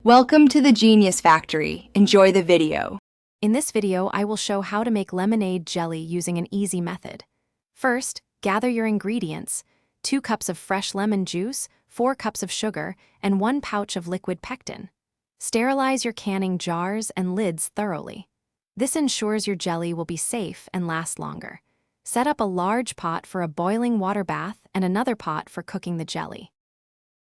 Welcome to the Genius Factory. Enjoy the video. In this video, I will show how to make lemonade jelly using an easy method. First, gather your ingredients: 2 cups of fresh lemon juice, 4 cups of sugar, and 1 pouch of liquid pectin. Sterilize your canning jars and lids thoroughly. This ensures your jelly will be safe and last longer. Set up a large pot for a boiling water bath and another pot for cooking the jelly.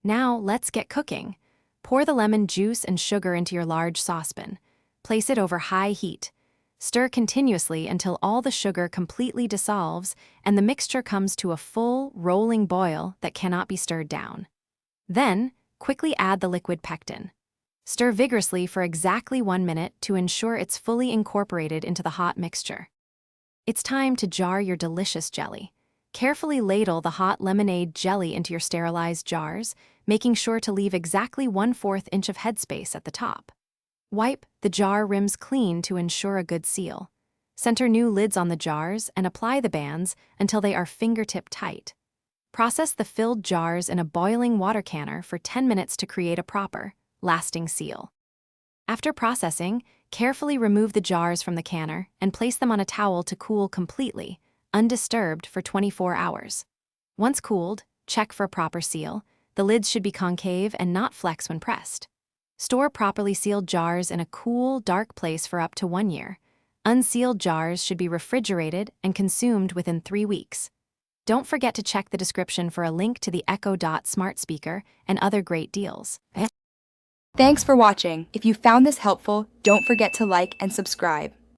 Now, let's get cooking. Pour the lemon juice and sugar into your large saucepan. Place it over high heat. Stir continuously until all the sugar completely dissolves and the mixture comes to a full, rolling boil that cannot be stirred down. Then, quickly add the liquid pectin. Stir vigorously for exactly 1 minute to ensure it's fully incorporated into the hot mixture. It's time to jar your delicious jelly. Carefully ladle the hot lemonade jelly into your sterilized jars, making sure to leave exactly 1/4 inch of headspace at the top. Wipe the jar rims clean to ensure a good seal. Center new lids on the jars and apply the bands until they are fingertip tight. Process the filled jars in a boiling water canner for 10 minutes to create a proper, lasting seal. After processing, carefully remove the jars from the canner and place them on a towel to cool completely, undisturbed for 24 hours. Once cooled, check for a proper seal. The lids should be concave and not flex when pressed. Store properly sealed jars in a cool, dark place for up to 1 year. Unsealed jars should be refrigerated and consumed within 3 weeks. Don't forget to check the description for a link to the Echo Dot smart speaker and other great deals. Thanks for watching. If you found this helpful, don't forget to like and subscribe.